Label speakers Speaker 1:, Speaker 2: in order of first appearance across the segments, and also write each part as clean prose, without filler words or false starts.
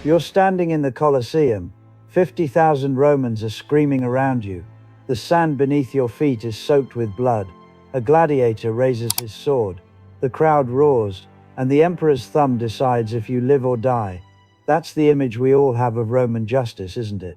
Speaker 1: You're standing in the Colosseum. 50,000 Romans are screaming around you. The sand beneath your feet is soaked with blood. A gladiator raises his sword. The crowd roars, and the emperor's thumb decides if you live or die. That's the image we all have of Roman justice, isn't it?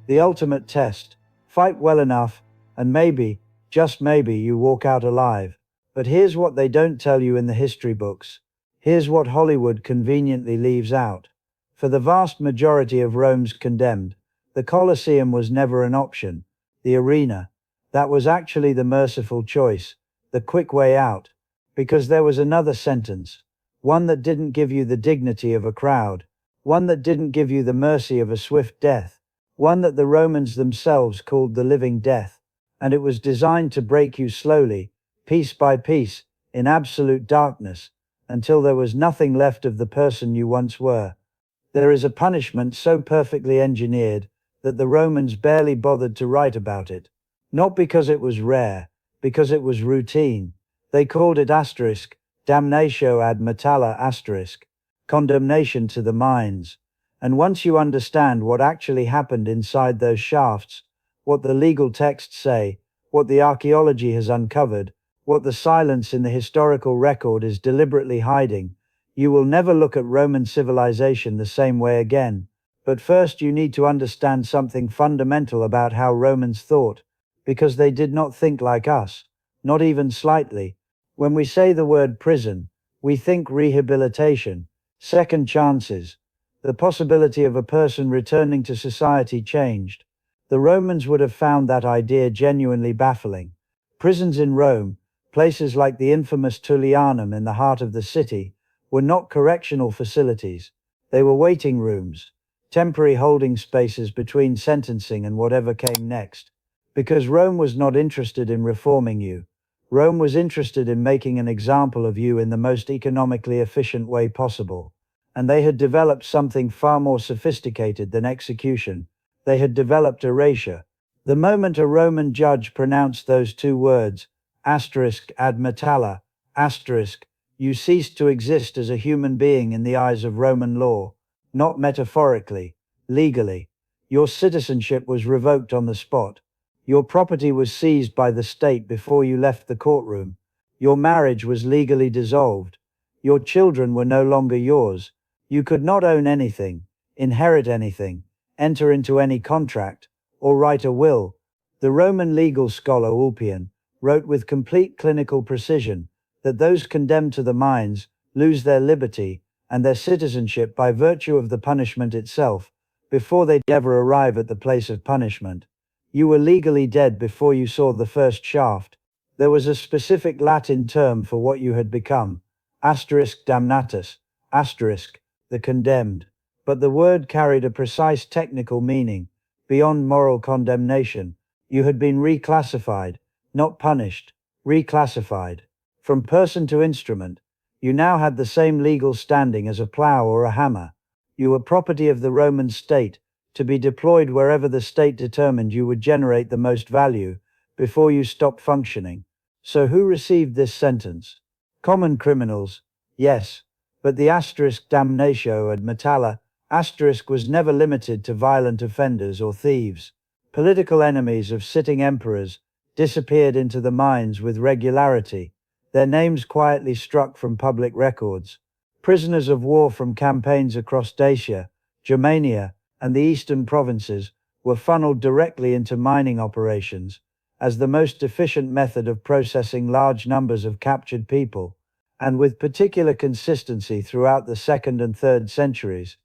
Speaker 1: The ultimate test. Fight well enough, and maybe, just maybe, you walk out alive. But here's what they don't tell you in the history books. Here's what Hollywood conveniently leaves out. For the vast majority of Rome's condemned, the Colosseum was never an option. The arena, that was actually the merciful choice, the quick way out. Because there was another sentence, one that didn't give you the dignity of a crowd, one that didn't give you the mercy of a swift death, one that the Romans themselves called the living death, and it was designed to break you slowly, piece by piece, in absolute darkness, until there was nothing left of the person you once were. There is a punishment so perfectly engineered that the Romans barely bothered to write about it. Not because it was rare, because it was routine. They called it damnatio ad Metalla condemnation to the mines. And once you understand what actually happened inside those shafts, what the legal texts say, what the archaeology has uncovered, what the silence in the historical record is deliberately hiding, you will never look at Roman civilization the same way again. But first you need to understand something fundamental about how Romans thought, because they did not think like us, not even slightly. When we say the word prison, we think rehabilitation, second chances, the possibility of a person returning to society changed. The Romans would have found that idea genuinely baffling. Prisons in Rome, places like the infamous Tullianum in the heart of the city, were not correctional facilities. They were waiting rooms, temporary holding spaces between sentencing and whatever came next. Because Rome was not interested in reforming you. Rome was interested in making an example of you in the most economically efficient way possible. And they had developed something far more sophisticated than execution. They had developed erasure. The moment a Roman judge pronounced those two words, ad Metalla, you ceased to exist as a human being in the eyes of Roman law, not metaphorically, legally. Your citizenship was revoked on the spot. Your property was seized by the state before you left the courtroom. Your marriage was legally dissolved. Your children were no longer yours. You could not own anything, inherit anything, enter into any contract, or write a will. The Roman legal scholar Ulpian wrote with complete clinical precision that those condemned to the mines lose their liberty and their citizenship by virtue of the punishment itself, before they'd ever arrive at the place of punishment. You were legally dead before you saw the first shaft. There was a specific Latin term for what you had become, damnatus, the condemned. But the word carried a precise technical meaning, beyond moral condemnation. You had been reclassified, not punished, reclassified. From person to instrument, you now had the same legal standing as a plough or a hammer. You were property of the Roman state, to be deployed wherever the state determined you would generate the most value, before you stopped functioning. So who received this sentence? Common criminals, yes, but the damnatio ad Metalla was never limited to violent offenders or thieves. Political enemies of sitting emperors disappeared into the mines with regularity, their names quietly struck from public records. Prisoners of war from campaigns across Dacia, Germania, and the eastern provinces were funneled directly into mining operations as the most efficient method of processing large numbers of captured people, and with particular consistency throughout the 2nd and 3rd centuries.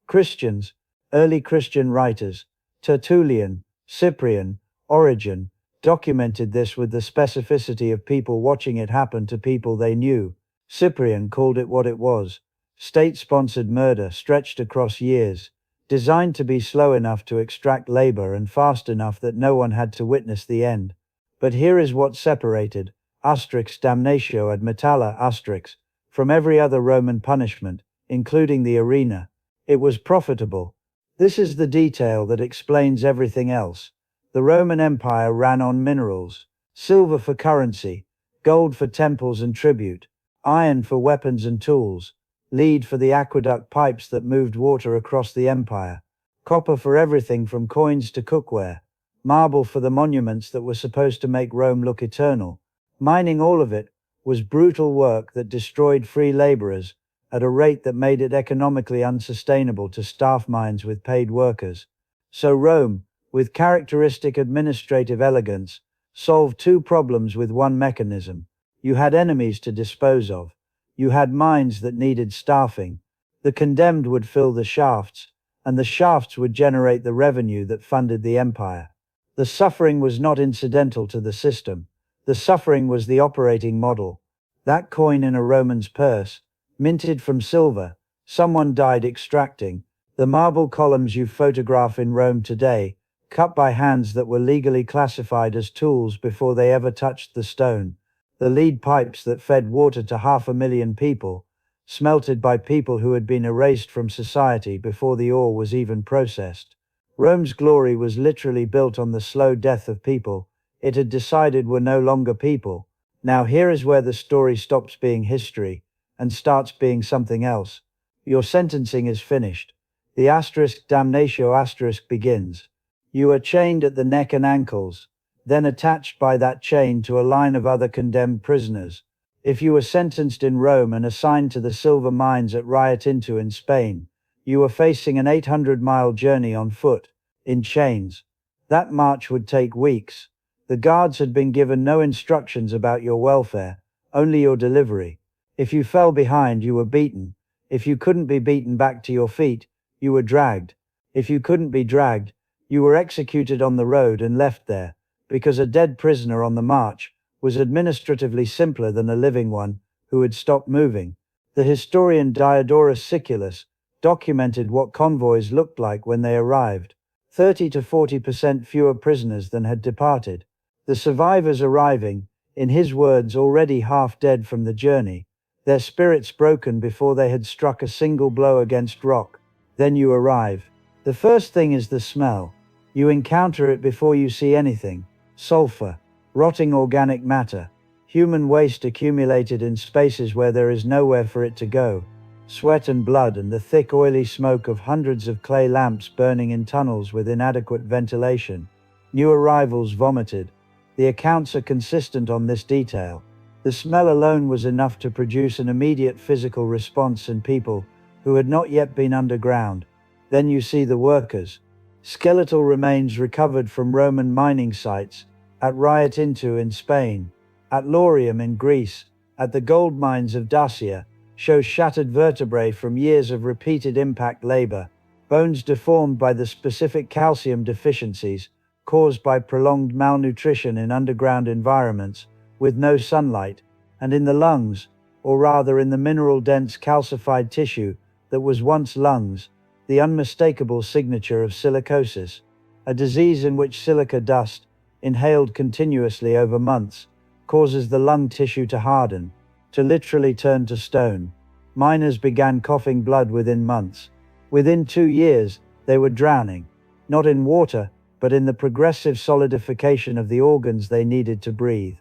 Speaker 1: Christians, early Christian writers, Tertullian, Cyprian, Origen, documented this with the specificity of people watching it happen to people they knew. Cyprian called it what it was: state-sponsored murder stretched across years, designed to be slow enough to extract labor and fast enough that no one had to witness the end. But here is what separated damnatio ad Metalla from every other Roman punishment, including the arena. It was profitable. This is the detail that explains everything else. The Roman Empire ran on minerals, silver for currency, gold for temples and tribute, iron for weapons and tools. lead for the aqueduct pipes that moved water across the empire, copper for everything from coins to cookware, marble for the monuments that were supposed to make Rome look eternal. Mining all of it was brutal work that destroyed free laborers at a rate that made it economically unsustainable to staff mines with paid workers. So Rome, with characteristic administrative elegance, solved two problems with one mechanism. You had enemies to dispose of. You had mines that needed staffing. The condemned would fill the shafts, and the shafts would generate the revenue that funded the empire. The suffering was not incidental to the system. The suffering was the operating model. That coin in a Roman's purse, minted from silver, someone died extracting. The marble columns you photograph in Rome today, cut by hands that were legally classified as tools before they ever touched the stone. The lead pipes that fed water to 500,000 people, smelted by people who had been erased from society before the ore was even processed. Rome's glory was literally built on the slow death of people it had decided were no longer people. Now here is where the story stops being history and starts being something else. Your sentencing is finished. The Damnatio begins. You are chained at the neck and ankles, then attached by that chain to a line of other condemned prisoners. If you were sentenced in Rome and assigned to the silver mines at Riotinto in Spain, you were facing an 800-mile journey on foot, in chains. That march would take weeks. The guards had been given no instructions about your welfare, only your delivery. If you fell behind, you were beaten. If you couldn't be beaten back to your feet, you were dragged. If you couldn't be dragged, you were executed on the road and left there, because a dead prisoner on the march was administratively simpler than a living one who had stopped moving. The historian Diodorus Siculus documented what convoys looked like when they arrived. 30 to 40% fewer prisoners than had departed. The survivors arriving, in his words, already half dead from the journey, their spirits broken before they had struck a single blow against rock. Then you arrive. The first thing is the smell. You encounter it before you see anything. Sulfur, rotting organic matter, human waste accumulated in spaces where there is nowhere for it to go, sweat and blood, and the thick oily smoke of hundreds of clay lamps burning in tunnels with inadequate ventilation. New arrivals vomited. The accounts are consistent on this detail. The smell alone was enough to produce an immediate physical response in people who had not yet been underground. Then you see the workers. Skeletal remains recovered from Roman mining sites, at Riotinto in Spain, at Laurium in Greece, at the gold mines of Dacia, show shattered vertebrae from years of repeated impact labor, bones deformed by the specific calcium deficiencies caused by prolonged malnutrition in underground environments with no sunlight, and in the lungs, or rather in the mineral-dense calcified tissue that was once lungs, the unmistakable signature of silicosis, a disease in which silica dust, inhaled continuously over months, causes the lung tissue to harden, to literally turn to stone. Miners began coughing blood within months. Within 2 years, they were drowning, not in water, but in the progressive solidification of the organs they needed to breathe.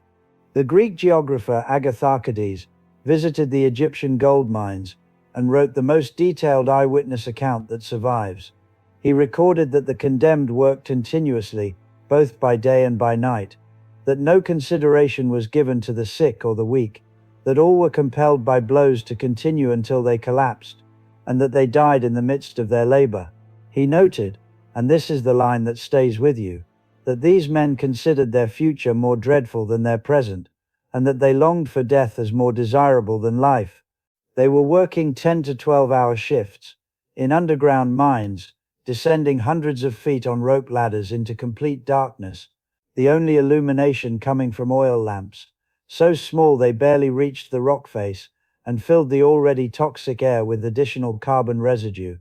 Speaker 1: The Greek geographer Agatharchides visited the Egyptian gold mines and wrote the most detailed eyewitness account that survives. He recorded that the condemned worked continuously, both by day and by night, that no consideration was given to the sick or the weak, that all were compelled by blows to continue until they collapsed, and that they died in the midst of their labor. He noted, and this is the line that stays with you, that these men considered their future more dreadful than their present, and that they longed for death as more desirable than life. They were working 10 to 12-hour shifts, in underground mines, descending hundreds of feet on rope ladders into complete darkness, the only illumination coming from oil lamps, so small they barely reached the rock face and filled the already toxic air with additional carbon residue.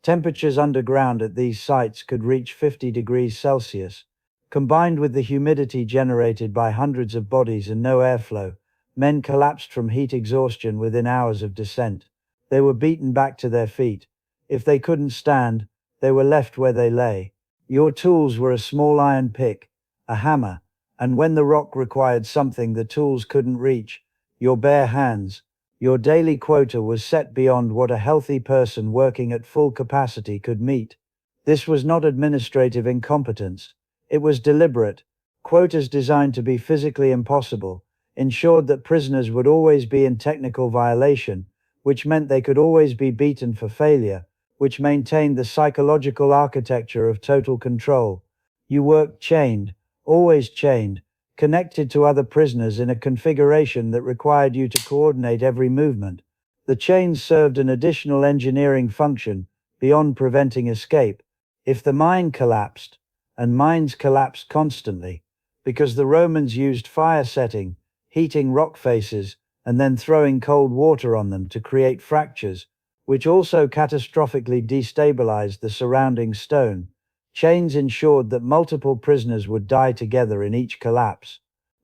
Speaker 1: Temperatures underground at these sites could reach 50 degrees Celsius. Combined with the humidity generated by hundreds of bodies and no airflow, men collapsed from heat exhaustion within hours of descent. They were beaten back to their feet. If they couldn't stand, they were left where they lay. Your tools were a small iron pick, a hammer, and when the rock required something the tools couldn't reach, your bare hands. Your daily quota was set beyond what a healthy person working at full capacity could meet. This was not administrative incompetence. It was deliberate. Quotas designed to be physically impossible ensured that prisoners would always be in technical violation, which meant they could always be beaten for failure, which maintained the psychological architecture of total control. You worked chained, always chained, connected to other prisoners in a configuration that required you to coordinate every movement. The chains served an additional engineering function beyond preventing escape. If the mine collapsed, and mines collapsed constantly, because the Romans used fire setting, heating rock faces, and then throwing cold water on them to create fractures, which also catastrophically destabilized the surrounding stone. Chains ensured that multiple prisoners would die together in each collapse.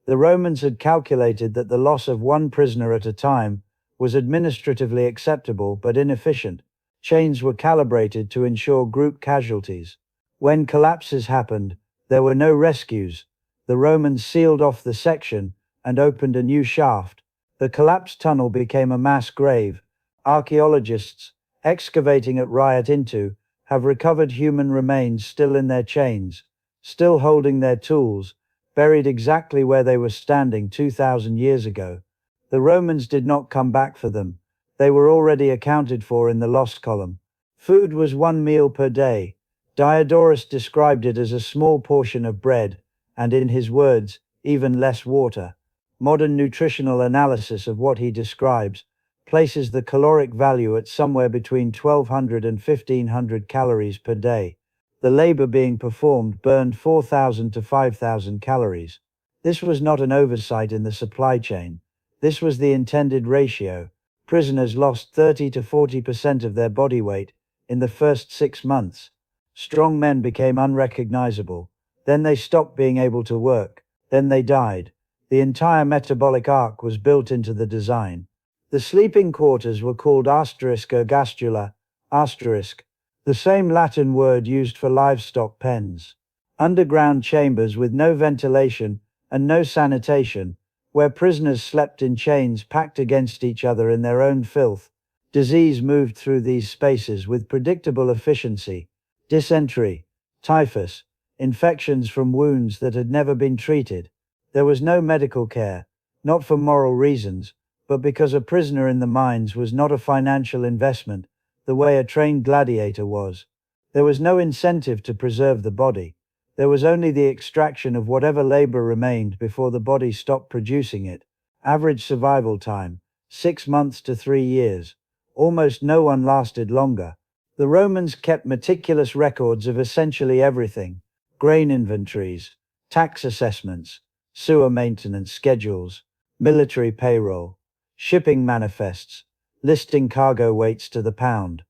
Speaker 1: The Romans had calculated that the loss of one prisoner at a time was administratively acceptable but inefficient. Chains were calibrated to ensure group casualties. When collapses happened, there were no rescues. The Romans sealed off the section and opened a new shaft. The collapsed tunnel became a mass grave. Archaeologists, excavating at Riotinto, have recovered human remains still in their chains, still holding their tools, buried exactly where they were standing 2,000 years ago. The Romans did not come back for them. They were already accounted for in the lost column. Food was 1 meal per day. Diodorus described it as a small portion of bread, and in his words, even less water. Modern nutritional analysis of what he describes places the caloric value at somewhere between 1,200 and 1,500 calories per day. The labor being performed burned 4,000 to 5,000 calories. This was not an oversight in the supply chain. This was the intended ratio. Prisoners lost 30 to 40% of their body weight in the first 6 months. Strong men became unrecognizable. Then they stopped being able to work. Then they died. The entire metabolic arc was built into the design. The sleeping quarters were called ergastula, the same Latin word used for livestock pens. Underground chambers with no ventilation and no sanitation, where prisoners slept in chains packed against each other in their own filth. Disease moved through these spaces with predictable efficiency. Dysentery, typhus, infections from wounds that had never been treated. There was no medical care, not for moral reasons, but because a prisoner in the mines was not a financial investment, the way a trained gladiator was. There was no incentive to preserve the body. There was only the extraction of whatever labor remained before the body stopped producing it. Average survival time, 6 months to 3 years. Almost no one lasted longer. The Romans kept meticulous records of essentially everything: grain inventories, tax assessments, sewer maintenance schedules, military payroll, shipping manifests, listing cargo weights to the pound.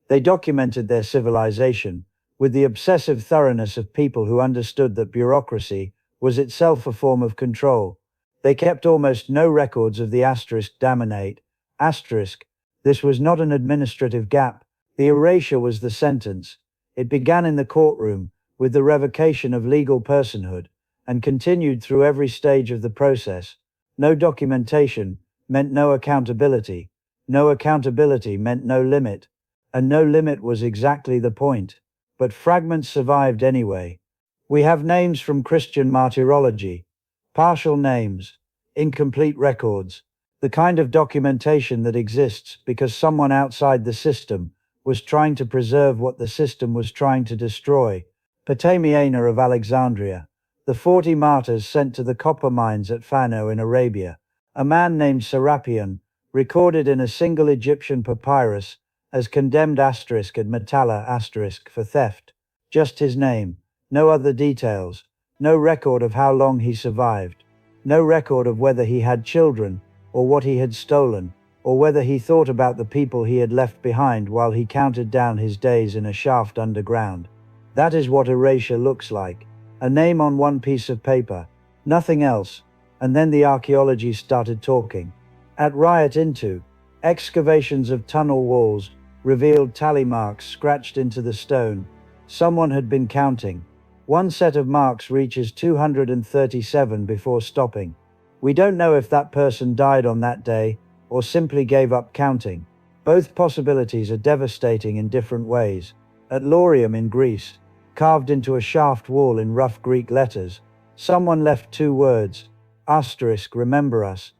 Speaker 1: They documented their civilization with the obsessive thoroughness of people who understood that bureaucracy was itself a form of control. They kept almost no records of the damnate. This was not an administrative gap. The erasure was the sentence. It began in the courtroom, with the revocation of legal personhood, and continued through every stage of the process. No documentation meant no accountability. No accountability meant no limit. And no limit was exactly the point. But fragments survived anyway. We have names from Christian martyrology, partial names, incomplete records, the kind of documentation that exists because someone outside the system was trying to preserve what the system was trying to destroy. Potamiana of Alexandria, the 40 martyrs sent to the copper mines at Fano in Arabia. A man named Serapion, recorded in a single Egyptian papyrus as condemned at Metalla for theft. Just his name, no other details, no record of how long he survived, no record of whether he had children, or what he had stolen, or whether he thought about the people he had left behind while he counted down his days in a shaft underground. That is what erasure looks like. A name on one piece of paper, nothing else. And then the archaeology started talking. At Riotinto, excavations of tunnel walls revealed tally marks scratched into the stone. Someone had been counting. One set of marks reaches 237 before stopping. We don't know if that person died on that day, or simply gave up counting. Both possibilities are devastating in different ways. At Laurium in Greece, carved into a shaft wall in rough Greek letters, someone left two words, remember us,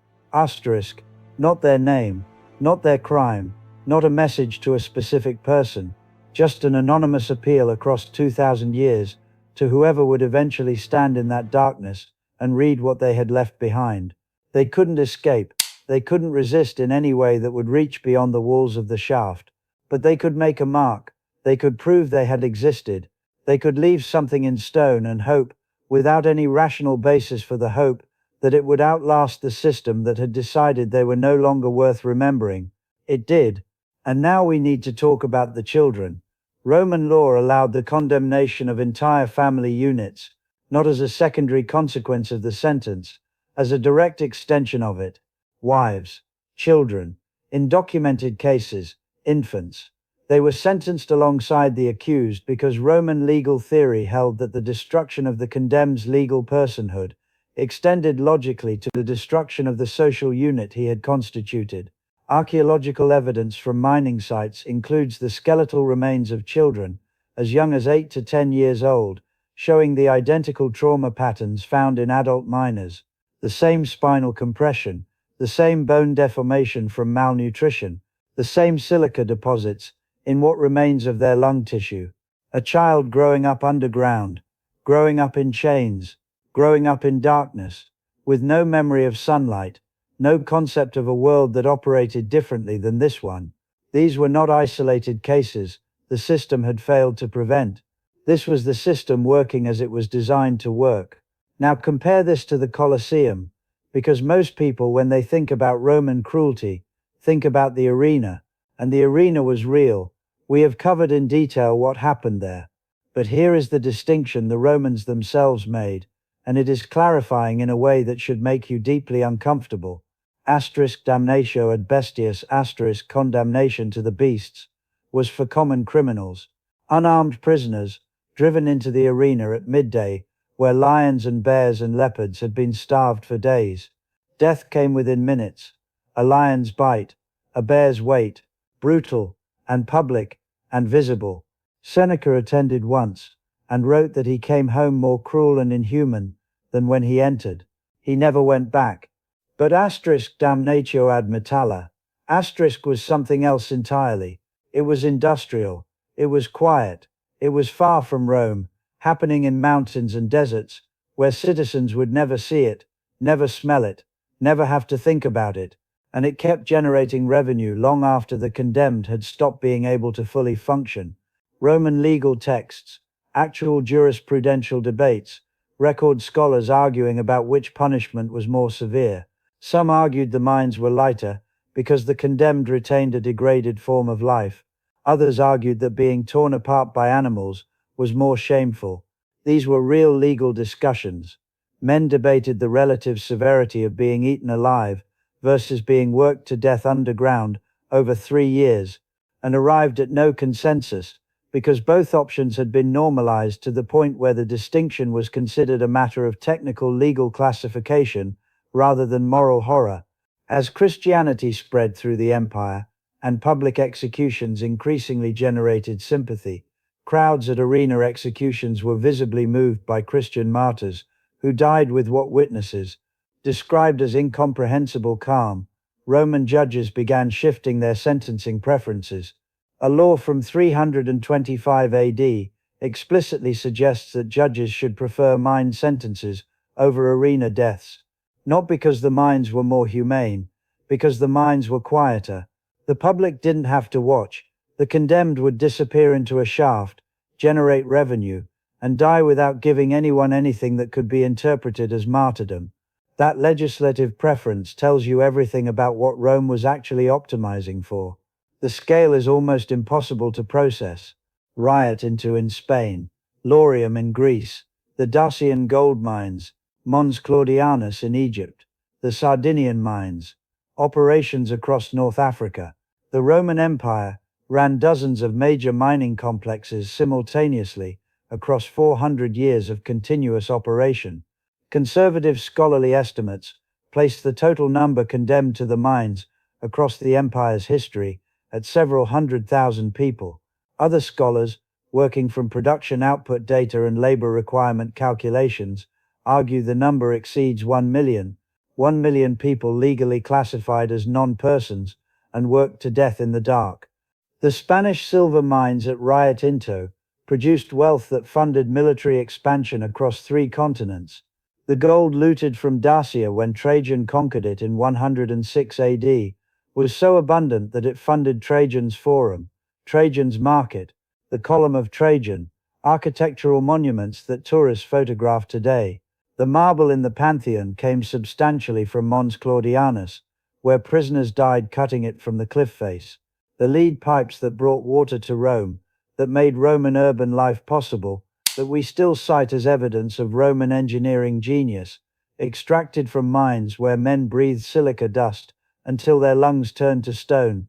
Speaker 1: not their name, not their crime, not a message to a specific person, just an anonymous appeal across 2,000 years to whoever would eventually stand in that darkness and read what they had left behind. They couldn't escape, they couldn't resist in any way that would reach beyond the walls of the shaft, but they could make a mark, they could prove they had existed, they could leave something in stone and hope, without any rational basis for the hope, that it would outlast the system that had decided they were no longer worth remembering. It did. And now we need to talk about the children. Roman law allowed the condemnation of entire family units, not as a secondary consequence of the sentence, as a direct extension of it. Wives, children, in documented cases, infants. They were sentenced alongside the accused because Roman legal theory held that the destruction of the condemned's legal personhood extended logically to the destruction of the social unit he had constituted. Archaeological evidence from mining sites includes the skeletal remains of children, as young as 8 to 10 years old, showing the identical trauma patterns found in adult miners. The same spinal compression, the same bone deformation from malnutrition, the same silica deposits in what remains of their lung tissue. A child growing up underground, growing up in chains, growing up in darkness, with no memory of sunlight, no concept of a world that operated differently than this one. These were not isolated cases the system had failed to prevent. This was the system working as it was designed to work. Now compare this to the Colosseum, because most people, when they think about Roman cruelty, think about the arena, and the arena was real. We have covered in detail what happened there. But here is the distinction the Romans themselves made, and it is clarifying in a way that should make you deeply uncomfortable. Damnatio ad bestias condemnation to the beasts was for common criminals, unarmed prisoners, driven into the arena at midday, where lions and bears and leopards had been starved for days. Death came within minutes. A lion's bite, a bear's weight, brutal, and public, and visible. Seneca attended once, and wrote that he came home more cruel and inhuman than when he entered. He never went back. But damnatio ad Metalla, was something else entirely. It was industrial, it was quiet, it was far from Rome, happening in mountains and deserts, where citizens would never see it, never smell it, never have to think about it, and it kept generating revenue long after the condemned had stopped being able to fully function. Roman legal texts, actual jurisprudential debates, record scholars arguing about which punishment was more severe. Some argued the mines were lighter because the condemned retained a degraded form of life. Others argued that being torn apart by animals was more shameful. These were real legal discussions. Men debated the relative severity of being eaten alive versus being worked to death underground over 3 years, and arrived at no consensus because both options had been normalized to the point where the distinction was considered a matter of technical legal classification rather than moral horror. As Christianity spread through the empire, and public executions increasingly generated sympathy, crowds at arena executions were visibly moved by Christian martyrs, who died with what witnesses described as incomprehensible calm. Roman judges began shifting their sentencing preferences. A law from 325 AD explicitly suggests that judges should prefer mine sentences over arena deaths. Not because the mines were more humane, because the mines were quieter. The public didn't have to watch. The condemned would disappear into a shaft, generate revenue, and die without giving anyone anything that could be interpreted as martyrdom. That legislative preference tells you everything about what Rome was actually optimizing for. The scale is almost impossible to process. Riotinto in Spain, Laurium in Greece, the Dacian gold mines, Mons Claudianus in Egypt, the Sardinian mines, operations across North Africa. The Roman Empire ran dozens of major mining complexes simultaneously across 400 years of continuous operation. Conservative scholarly estimates place the total number condemned to the mines across the empire's history at several 100,000 people. Other scholars, working from production output data and labor requirement calculations, argue the number exceeds 1 million. 1 million people legally classified as non-persons and worked to death in the dark. The Spanish silver mines at Riotinto produced wealth that funded military expansion across 3 continents. The gold looted from Dacia when Trajan conquered it in 106 AD was so abundant that it funded Trajan's Forum, Trajan's Market, the Column of Trajan, architectural monuments that tourists photograph today. The marble in the Pantheon came substantially from Mons Claudianus, where prisoners died cutting it from the cliff face. The lead pipes that brought water to Rome, that made Roman urban life possible, that we still cite as evidence of Roman engineering genius, extracted from mines where men breathed silica dust until their lungs turned to stone.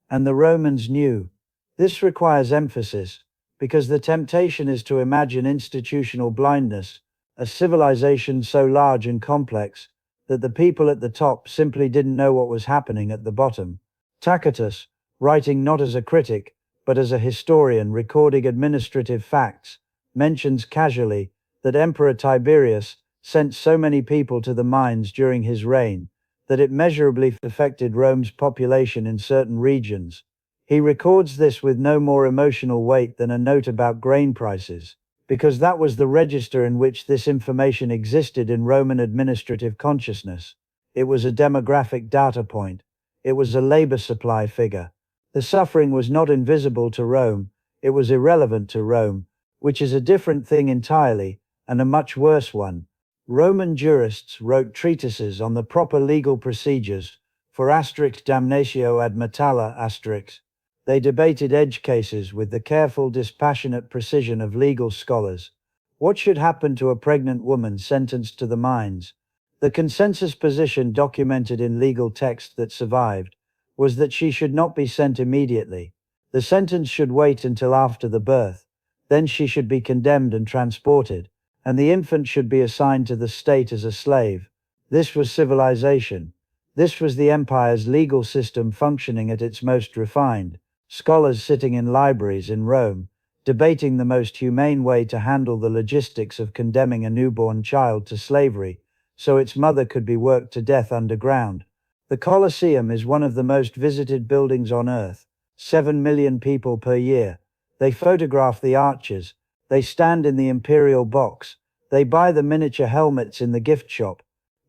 Speaker 1: And the Romans knew. This requires emphasis, because the temptation is to imagine institutional blindness, a civilization so large and complex that the people at the top simply didn't know what was happening at the bottom. Tacitus, writing not as a critic, but as a historian recording administrative facts, mentions casually that Emperor Tiberius sent so many people to the mines during his reign that it measurably affected Rome's population in certain regions. He records this with no more emotional weight than a note about grain prices, because that was the register in which this information existed in Roman administrative consciousness. It was a demographic data point. It was a labor supply figure. The suffering was not invisible to Rome, it was irrelevant to Rome, which is a different thing entirely, and a much worse one. Roman jurists wrote treatises on the proper legal procedures for Damnatio ad Metalla. They debated edge cases with the careful, dispassionate precision of legal scholars. What should happen to a pregnant woman sentenced to the mines? The consensus position documented in legal text that survived was that she should not be sent immediately. The sentence should wait until after the birth. Then she should be condemned and transported, and the infant should be assigned to the state as a slave. This was civilization. This was the empire's legal system functioning at its most refined. Scholars sitting in libraries in Rome, debating the most humane way to handle the logistics of condemning a newborn child to slavery, so its mother could be worked to death underground. The Colosseum is one of the most visited buildings on Earth. 7 million people per year. They photograph the arches. They stand in the imperial box. They buy the miniature helmets in the gift shop.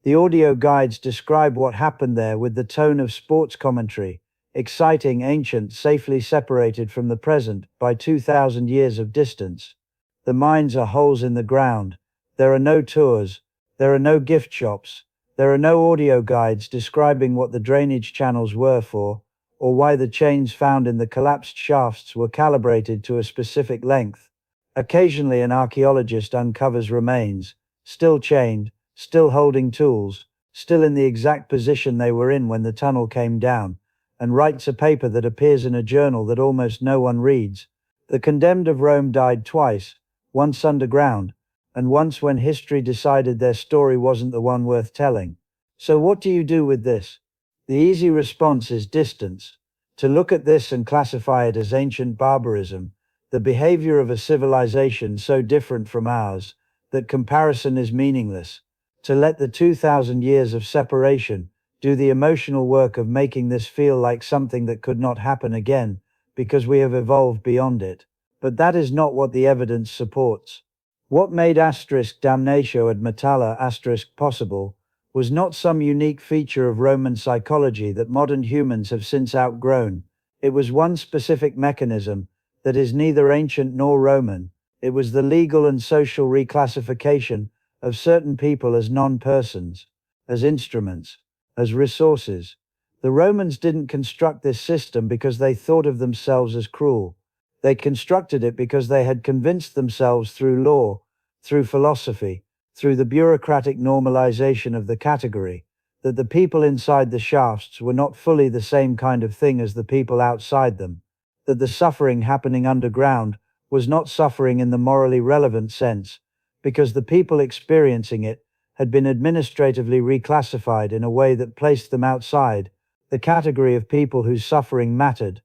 Speaker 1: The audio guides describe what happened there with the tone of sports commentary. Exciting, ancient, safely separated from the present by 2,000 years of distance. The mines are holes in the ground. There are no tours. There are no gift shops. There are no audio guides describing what the drainage channels were for, or why the chains found in the collapsed shafts were calibrated to a specific length. Occasionally an archaeologist uncovers remains, still chained, still holding tools, still in the exact position they were in when the tunnel came down, and writes a paper that appears in a journal that almost no one reads. The condemned of Rome died twice, once underground, and once when history decided their story wasn't the one worth telling. So what do you do with this? The easy response is distance. To look at this and classify it as ancient barbarism, the behavior of a civilization so different from ours, that comparison is meaningless. To let the 2,000 years of separation do the emotional work of making this feel like something that could not happen again, because we have evolved beyond it. But that is not what the evidence supports. What made Damnatio ad Metalla possible was not some unique feature of Roman psychology that modern humans have since outgrown. It was one specific mechanism that is neither ancient nor Roman. It was the legal and social reclassification of certain people as non-persons, as instruments, as resources. The Romans didn't construct this system because they thought of themselves as cruel. They constructed it because they had convinced themselves through law, through philosophy, through the bureaucratic normalization of the category, that the people inside the shafts were not fully the same kind of thing as the people outside them, that the suffering happening underground was not suffering in the morally relevant sense, because the people experiencing it had been administratively reclassified in a way that placed them outside. the category of people whose suffering mattered.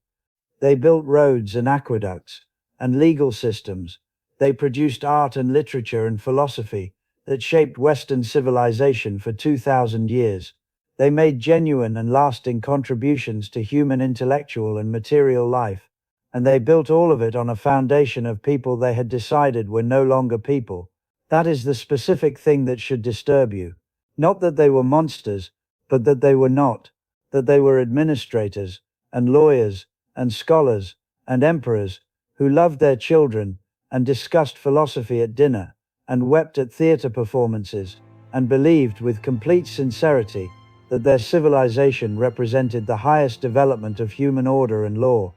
Speaker 1: They built roads and aqueducts, and legal systems. They produced art and literature and philosophy that shaped Western civilization for 2,000 years. They made genuine and lasting contributions to human intellectual and material life, and they built all of it on a foundation of people they had decided were no longer people. That is the specific thing that should disturb you. Not that they were monsters, but that they were not, that they were administrators, and lawyers, and scholars, and emperors, who loved their children, and discussed philosophy at dinner, and wept at theater performances, and believed with complete sincerity that their civilization represented the highest development of human order and law,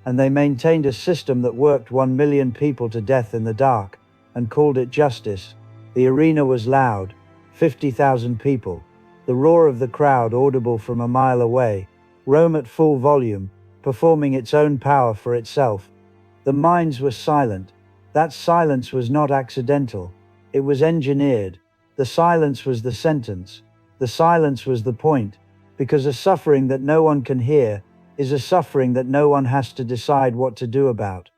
Speaker 1: and they maintained a system that worked 1 million people to death in the dark, and called it justice. The arena was loud, 50,000 people, the roar of the crowd audible from a mile away, Rome at full volume, performing its own power for itself. The minds were silent. That silence was not accidental. It was engineered. The silence was the sentence. The silence was the point, because a suffering that no one can hear is a suffering that no one has to decide what to do about.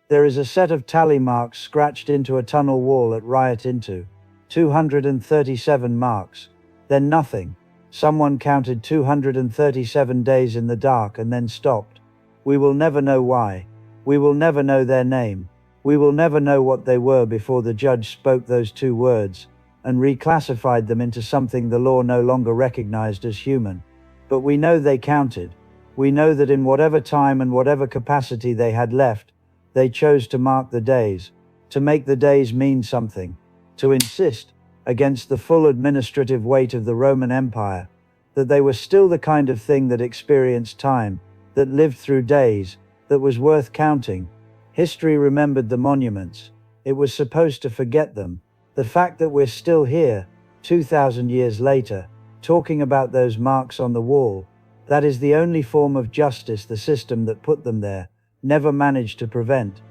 Speaker 1: There is a set of tally marks scratched into a tunnel wall at Riotinto. 237 marks. Then nothing. Someone counted 237 days in the dark and then stopped. We will never know why. We will never know their name. We will never know what they were before the judge spoke those 2 words and reclassified them into something the law no longer recognized as human. But we know they counted. We know that in whatever time and whatever capacity they had left, they chose to mark the days, to make the days mean something, to insist, against the full administrative weight of the Roman Empire, that they were still the kind of thing that experienced time, that lived through days, that was worth counting. History remembered the monuments. It was supposed to forget them. The fact that we're still here, 2,000 years later, talking about those marks on the wall, that is the only form of justice the system that put them there never managed to prevent.